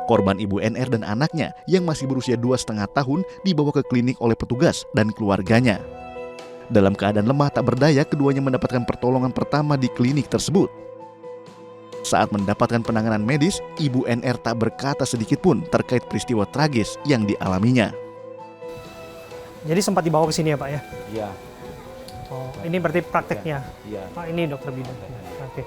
Korban ibu NR dan anaknya yang masih berusia 2,5 tahun dibawa ke klinik oleh petugas dan keluarganya. Dalam keadaan lemah tak berdaya, keduanya mendapatkan pertolongan pertama di klinik tersebut. Saat mendapatkan penanganan medis, ibu NR tak berkata sedikit pun terkait peristiwa tragis yang dialaminya. Jadi sempat dibawa ke sini ya Pak ya? Iya. Oh, ini berarti prakteknya? Iya. Pak, ini dokter bidan. Oke.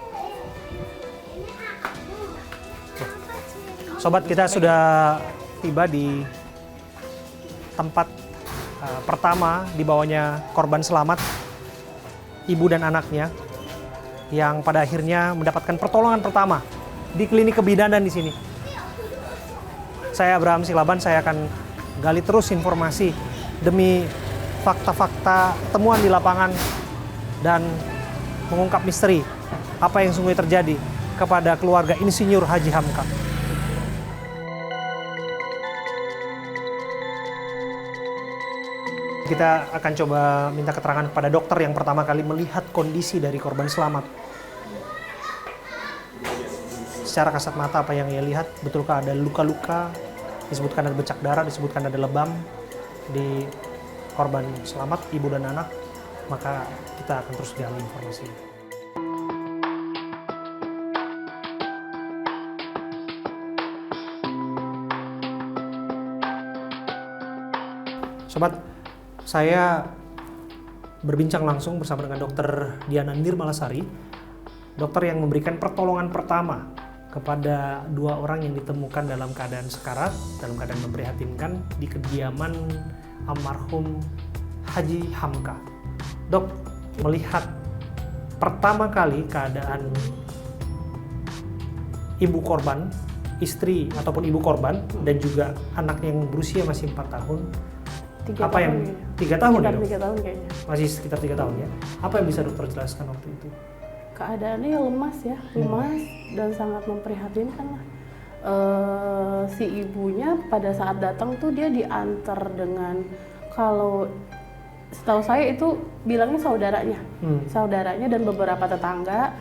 Sobat, kita sudah tiba di tempat pertama dibawanya korban selamat, ibu dan anaknya, yang pada akhirnya mendapatkan pertolongan pertama di klinik kebidanan di sini. Saya Abraham Silaban, saya akan gali terus informasi demi fakta-fakta temuan di lapangan dan mengungkap misteri apa yang sungguh terjadi kepada keluarga Insinyur Haji Hamka. Kita akan coba minta keterangan kepada dokter yang pertama kali melihat kondisi dari korban selamat. Secara kasat mata apa yang ia lihat, betulkah ada luka-luka, disebutkan ada bercak darah, disebutkan ada lebam di korban selamat, ibu dan anak, maka kita akan terus gali informasi. Sobat, saya berbincang langsung bersama dengan Dr. Diana Nirmalasari, dokter yang memberikan pertolongan pertama kepada dua orang yang ditemukan dalam keadaan sekarat, dalam keadaan memprihatinkan di kediaman almarhum Haji Hamka. Dok, melihat pertama kali keadaan ibu korban, istri ataupun ibu korban, dan juga anak yang berusia masih 4 tahun, 3 tahun ya dok? 3 tahun kayaknya. Masih sekitar 3 tahun ya. Apa yang bisa dokter jelaskan waktu itu? Keadaannya ya lemas ya, lemas dan sangat memprihatinkan lah. Si ibunya pada saat datang tuh dia diantar dengan, kalau setahu saya itu bilangnya saudaranya dan beberapa tetangga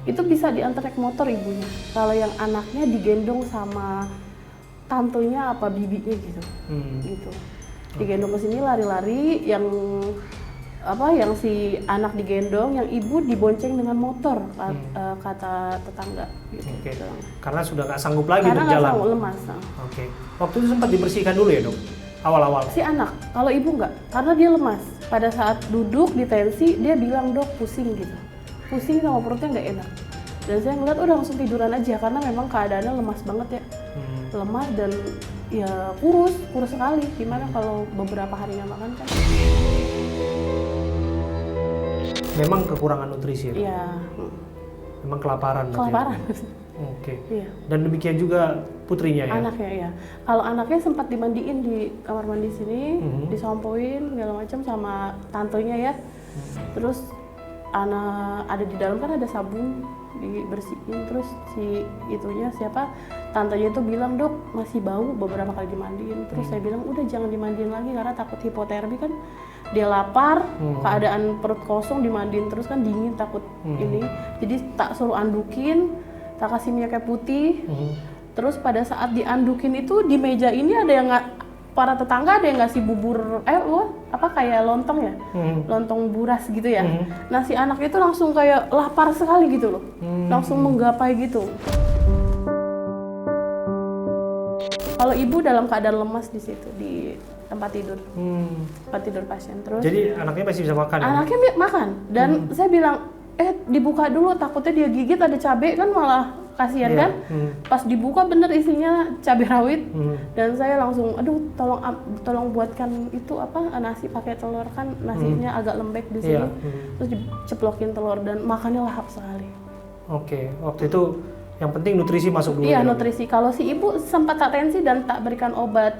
itu bisa diantar naik motor ibunya. Kalau yang anaknya digendong sama tantunya apa bibinya gitu, gitu. Digendong ke sini lari-lari, yang si anak digendong, yang ibu dibonceng dengan motor, kata tetangga gitu. Oke. Karena sudah nggak sanggup lagi karena berjalan. nggak sanggup, lemas. Oke. Waktu itu sempat dibersihkan dulu ya dok? Awal-awal? Si anak, kalau ibu nggak, karena dia lemas. Pada saat duduk di tensi, dia bilang dok pusing gitu. Pusing sama perutnya nggak enak. Dan saya ngeliat udah langsung tiduran aja, karena memang keadaannya lemas banget ya. Lemas dan ya kurus sekali. Gimana kalau beberapa hari nggak makan kan? Memang kekurangan nutrisi ya? Iya. Memang kelaparan? Kelaparan. Oke. Iya. Dan demikian juga putrinya ya? Anaknya ya. Kalau anaknya sempat dimandiin di kamar mandi sini, disampoin segala macam sama tantenya ya. Terus anak ada di dalam kan ada sabun, dibersihin, terus si itunya tantenya itu bilang dok masih bau, beberapa kali dimandiin. Terus saya bilang udah jangan dimandiin lagi karena takut hipotermi kan, dia lapar, keadaan perut kosong, dimandiin terus kan dingin, takut ini. Jadi tak suruh andukin, tak kasih minyak kayu putih. Terus pada saat diandukin itu di meja ini ada yang para tetangga ada yang ngasih bubur kayak lontong ya, lontong buras gitu ya. Nah si anak itu langsung kayak lapar sekali gitu loh, langsung menggapai gitu. Kalau ibu dalam keadaan lemas di situ di tempat tidur, tempat tidur pasien. Terus jadi anaknya masih bisa makan? Anaknya makan dan saya bilang dibuka dulu, takutnya dia gigit ada cabai kan malah kasihan kan. Pas dibuka bener isinya cabai rawit dan saya langsung aduh tolong buatkan itu nasi pakai telur kan nasinya agak lembek di sini. Terus diceplokin telur dan makannya lahap sekali. Oke, waktu itu yang penting nutrisi masuk dulu. Iya ya? Nutrisi. Kalau si ibu sempat tak tensi dan tak berikan obat,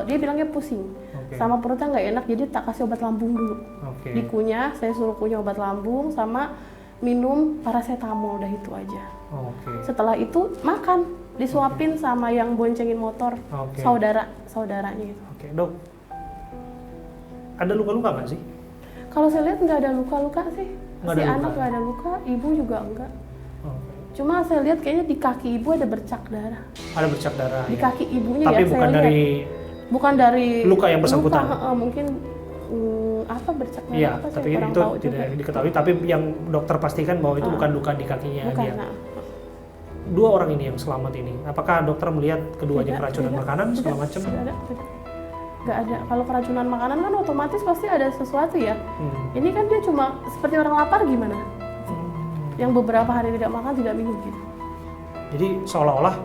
dia bilangnya pusing. Sama perutnya nggak enak, jadi tak kasih obat lambung dulu. Dikunyah, saya suruh kunyah obat lambung sama minum paracetamol, udah itu aja. Setelah itu makan, disuapin sama yang boncengin motor, saudaranya itu. Dok, ada luka-luka nggak sih? Kalau saya lihat nggak ada luka-luka sih. Si anak nggak ada luka, ibu juga enggak. Cuma saya lihat kayaknya di kaki ibu ada bercak darah. Ada bercak darah. Di ya. kaki ibunya Tapi ya bukan saya dari lihat. Bukan dari luka yang bersangkutan. Luka, mungkin apa bercak darah Iya, apa saya tapi kurang itu tahu tidak juga. diketahui. Tapi yang dokter pastikan bahwa itu bukan luka di kakinya Bukan, dia. Dua orang ini yang selamat ini, apakah dokter melihat keduanya keracunan makanan segala macam? Tidak. Nggak ada. Kalau keracunan makanan kan otomatis pasti ada sesuatu ya. Ini kan dia cuma seperti orang lapar gimana? Yang beberapa hari tidak makan, tidak minum gitu. Jadi seolah-olah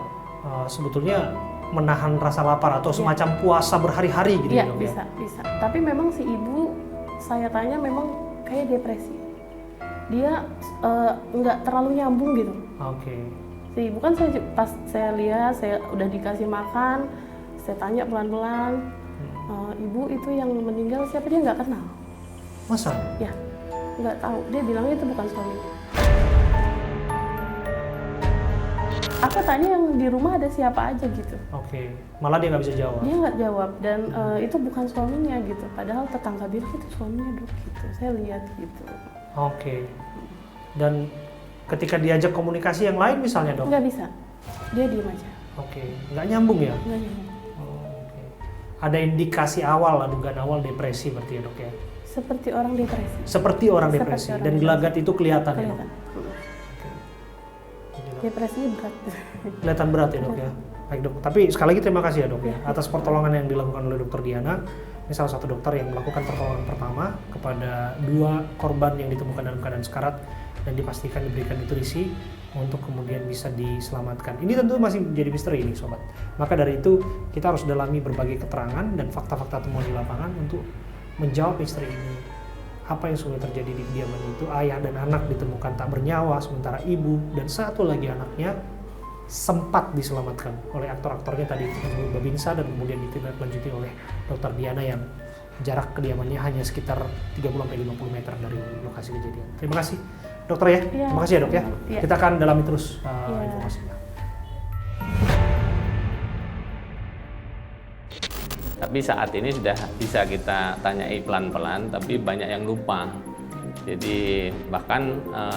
sebetulnya menahan rasa lapar atau semacam puasa berhari-hari gitu Iya, ya, Dok, bisa. Tapi memang si ibu, saya tanya memang kayak depresi. Dia nggak terlalu nyambung gitu. Oke. Si ibu kan pas saya lihat, saya udah dikasih makan, saya tanya pelan-pelan, ibu itu yang meninggal siapa, dia nggak kenal. Masa? Ya, nggak tahu. Dia bilangnya itu bukan suaminya. Aku tanya yang di rumah ada siapa aja gitu. Oke. Malah dia nggak bisa jawab. Dia nggak jawab dan itu bukan suaminya gitu. Padahal tetangga bilang itu suaminya Dok gitu. Saya lihat gitu. Oke. Dan ketika diajak komunikasi yang lain misalnya, Dok? Nggak bisa. Dia diem aja. Oke. Nggak nyambung ya? Nggak nyambung. Oke. Ada indikasi awal, dugaan awal depresi berarti ya, Dok ya? Seperti orang depresi. Seperti orang depresi. Seperti orang Dan depresi. gelagat itu kelihatan ya, Dok? Kelihatan. Depresinya berat. Kelihatan berat ya, Dok ya? Baik, Dok. Tapi sekali lagi terima kasih ya, Dok ya, atas pertolongan yang dilakukan oleh Dokter Diana. Ini salah satu dokter yang melakukan pertolongan pertama kepada 2 korban yang ditemukan dalam keadaan sekarat dan dipastikan diberikan nutrisi untuk kemudian bisa diselamatkan. Ini tentu masih menjadi misteri ini, Sobat. Maka dari itu kita harus dalami berbagai keterangan dan fakta-fakta temuan di lapangan untuk menjawab misteri ini. Apa yang sudah terjadi di kediaman itu? Ayah dan anak ditemukan tak bernyawa, sementara ibu dan satu lagi anaknya sempat diselamatkan oleh aktor-aktornya tadi, Babinsa, dan kemudian ditindaklanjuti oleh Dokter Diana yang jarak kediamannya hanya sekitar 30-50 meter dari lokasi kejadian. Terima kasih dokter ya. Iya. Terima kasih ya, Dok ya. Iya. Kita akan dalami terus Iya. informasinya. Tapi saat ini sudah bisa kita tanyai pelan-pelan, tapi banyak yang lupa. Jadi bahkan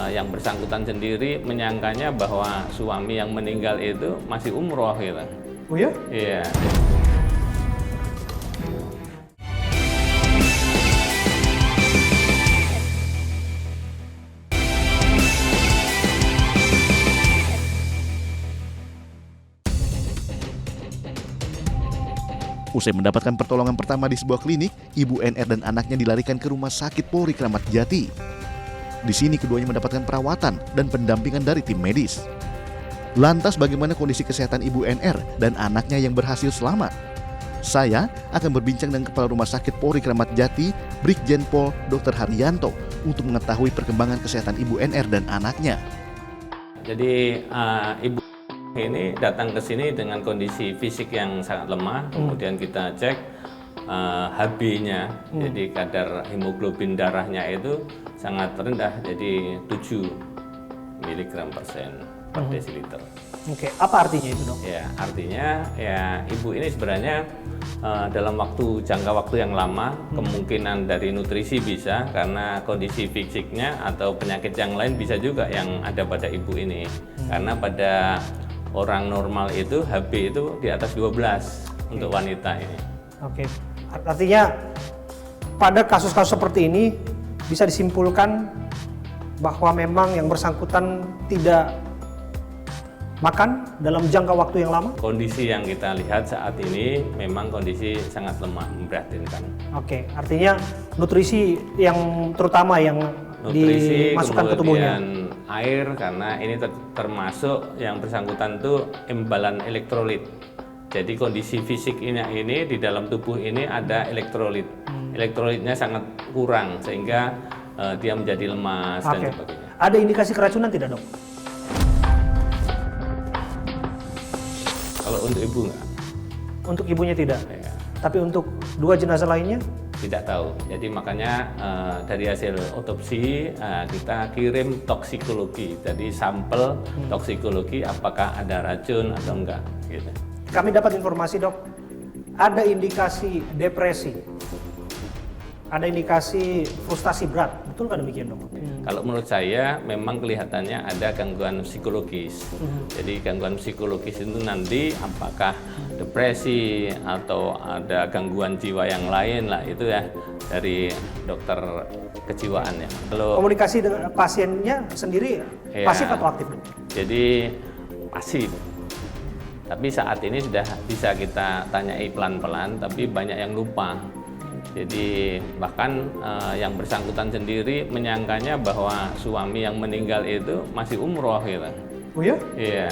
yang bersangkutan sendiri menyangkanya bahwa suami yang meninggal itu masih umroh gitu. Oh ya? Iya. Usai mendapatkan pertolongan pertama di sebuah klinik, Ibu NR dan anaknya dilarikan ke Rumah Sakit Polri Kramat Jati. Di sini keduanya mendapatkan perawatan dan pendampingan dari tim medis. Lantas bagaimana kondisi kesehatan Ibu NR dan anaknya yang berhasil selamat? Saya akan berbincang dengan Kepala Rumah Sakit Polri Kramat Jati, Brigjen Pol Dr. Haryanto, untuk mengetahui perkembangan kesehatan Ibu NR dan anaknya. Jadi ibu ini datang ke sini dengan kondisi fisik yang sangat lemah, kemudian kita cek HB-nya, jadi kadar hemoglobin darahnya itu sangat rendah, jadi 7 mg/% per desiliter. Oke, apa artinya itu, Dok? Ya, artinya ya ibu ini sebenarnya dalam jangka waktu yang lama kemungkinan dari nutrisi bisa, karena kondisi fisiknya atau penyakit yang lain bisa juga yang ada pada ibu ini. Karena pada orang normal itu HB itu di atas 12 untuk wanita ini. Oke, artinya pada kasus-kasus seperti ini bisa disimpulkan bahwa memang yang bersangkutan tidak makan dalam jangka waktu yang lama? Kondisi yang kita lihat saat ini memang kondisi sangat lemah, memprihatinkan. Oke, artinya nutrisi yang terutama yang Nutrisi, dimasukkan ke tubuhnya. kemudian air, karena ini termasuk yang bersangkutan itu imbalan elektrolit. Jadi kondisi fisik ini di dalam tubuh ini ada elektrolit. Elektrolitnya sangat kurang sehingga dia menjadi lemas dan Oke. sebagainya. Ada indikasi keracunan tidak, Dok? Kalau untuk ibu enggak, Untuk ibunya tidak, ya, tapi untuk 2 jenazah lainnya? tidak tahu. Jadi makanya dari hasil otopsi kita kirim toksikologi. Jadi sampel toksikologi apakah ada racun atau enggak gitu. Kami dapat informasi, Dok, ada indikasi depresi, ada indikasi frustasi berat, betul Betul kan demikian dok? Kalau menurut saya memang kelihatannya ada gangguan psikologis. Jadi gangguan psikologis itu nanti apakah depresi atau ada gangguan jiwa yang lain lah, itu ya dari dokter kejiwaan ya. Kalau Komunikasi dengan pasiennya sendiri Iya. pasif atau aktif dok? jadi pasif. Tapi saat ini sudah bisa kita tanyai pelan-pelan, tapi banyak yang lupa. Jadi bahkan yang bersangkutan sendiri menyangkanya bahwa suami yang meninggal itu masih umroh gitu. Oh ya? Iya.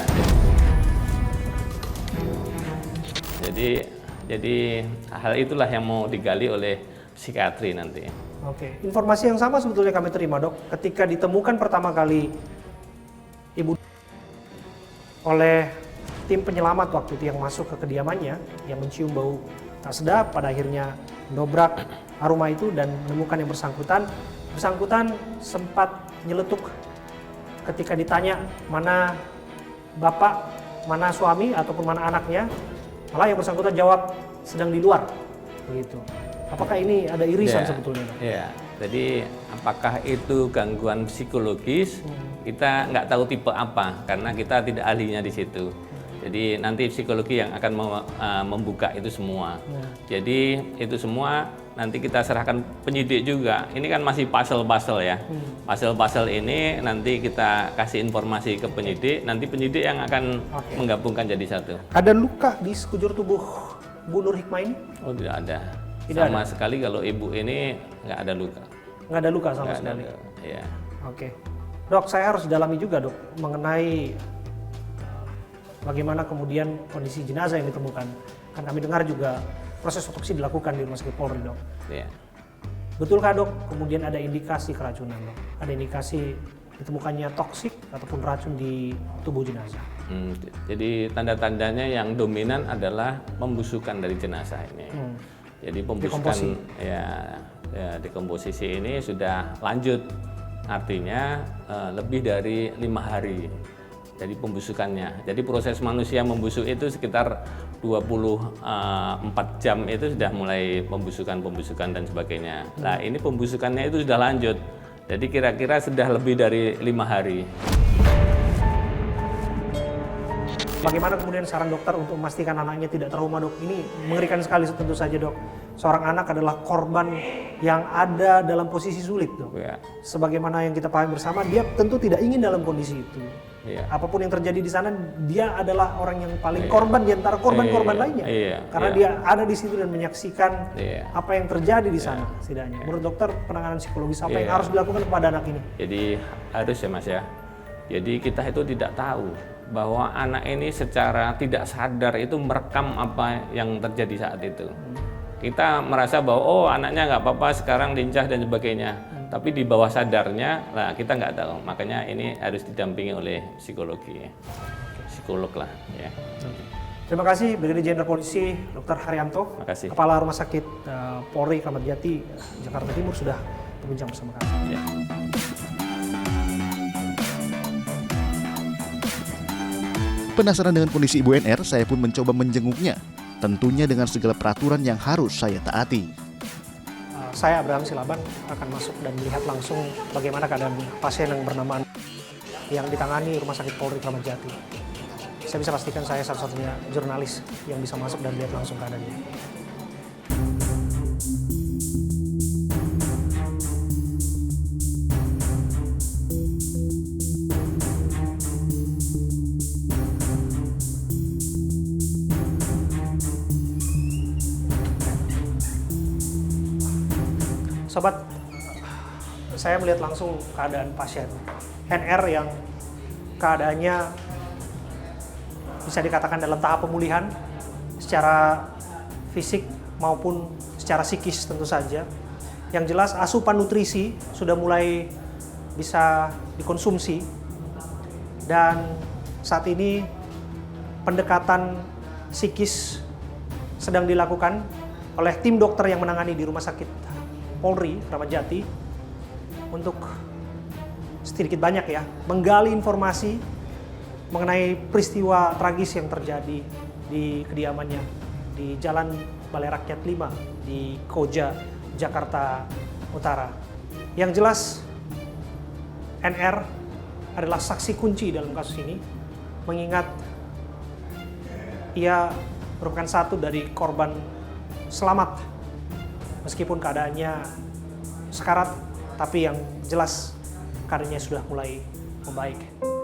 Jadi hal itulah yang mau digali oleh psikiatri nanti. Oke. Informasi yang sama sebetulnya kami terima dok. Ketika ditemukan pertama kali ibu oleh tim penyelamat waktu itu yang masuk ke kediamannya, yang mencium bau tak sedap, pada akhirnya dobrak rumah itu dan menemukan yang bersangkutan. Bersangkutan sempat nyeletuk ketika ditanya mana bapak, mana suami ataupun mana anaknya, malah yang bersangkutan jawab sedang di luar. Begitu. Apakah ini ada irisan Ya, sebetulnya? Iya. Jadi apakah itu gangguan psikologis? Kita nggak tahu tipe apa karena kita tidak ahlinya di situ. Jadi nanti psikologi yang akan membuka itu semua. Jadi itu semua nanti kita serahkan penyidik juga. Ini kan masih puzzle-puzzle ya. Puzzle-puzzle ini nanti kita kasih informasi ke penyidik. Nanti penyidik yang akan menggabungkan jadi satu. Ada luka di sekujur tubuh Bu Nur Hikmah ini? Oh tidak ada. Tidak Sama ada. sekali kalau ibu ini nggak ada luka. Nggak ada luka sama Nggak sekali? ada. Ya. Oke. Dok, saya harus dalami juga dok mengenai bagaimana kemudian kondisi jenazah yang ditemukan. Kan kami dengar juga proses otopsi dilakukan di Rumah Sakit Polri dok. Ya. Betulkah dok kemudian ada indikasi keracunan dok? Ada indikasi ditemukannya toksik ataupun racun di tubuh jenazah? Jadi tanda-tandanya yang dominan adalah pembusukan dari jenazah ini. Jadi pembusukan dekomposisi ini sudah lanjut, artinya lebih dari 5 hari. Jadi pembusukannya. Jadi proses manusia membusuk itu sekitar 24 jam itu sudah mulai pembusukan dan sebagainya. Nah ini pembusukannya itu sudah lanjut. Jadi kira-kira sudah lebih dari 5 hari. Bagaimana kemudian saran dokter untuk memastikan anaknya tidak trauma dok? Ini mengerikan sekali tentu saja dok. Seorang anak adalah korban yang ada dalam posisi sulit dok. Ya. Sebagaimana yang kita pahami bersama, dia tentu tidak ingin dalam kondisi itu. Iya. Apapun yang terjadi di sana, dia adalah orang yang paling korban di antara korban-korban lainnya. Iya, Karena iya. dia ada di situ dan menyaksikan Iya. apa yang terjadi di sana setidaknya. Menurut dokter, penanganan psikologis apa yang Iya. harus dilakukan kepada anak ini? Jadi harus ya Mas ya. Jadi kita itu tidak tahu bahwa anak ini secara tidak sadar itu merekam apa yang terjadi saat itu. Kita merasa bahwa oh anaknya nggak apa-apa sekarang lincah dan sebagainya. Tapi di bawah sadarnya, lah kita nggak tahu. Makanya ini harus didampingi oleh psikologi, psikolog lah ya. Terima kasih Brigadir Jenderal Polisi Dr. Haryanto, Terima kasih. Kepala Rumah Sakit Polri Kramat Jati, Jakarta Timur sudah berbincang bersama kami. Ya. Penasaran dengan kondisi Ibu NR, saya pun mencoba menjenguknya. Tentunya dengan segala peraturan yang harus saya taati. Saya Abraham Silaban akan masuk dan melihat langsung bagaimana keadaan pasien yang bernama yang ditangani Rumah Sakit Polri Kramat Jati. Saya bisa pastikan saya satu-satunya jurnalis yang bisa masuk dan lihat langsung keadaannya. Sobat, saya melihat langsung keadaan pasien NR yang keadaannya bisa dikatakan dalam tahap pemulihan secara fisik maupun secara psikis tentu saja. Yang jelas asupan nutrisi sudah mulai bisa dikonsumsi dan saat ini pendekatan psikis sedang dilakukan oleh tim dokter yang menangani di Rumah Sakit Polri Kramat Jati untuk sedikit banyak ya menggali informasi mengenai peristiwa tragis yang terjadi di kediamannya di Jalan Balai Rakyat 5 di Koja, Jakarta Utara. Yang jelas, NR adalah saksi kunci dalam kasus ini, mengingat ia merupakan satu dari korban selamat. Meskipun keadaannya sekarat, tapi yang jelas keadaannya sudah mulai membaik.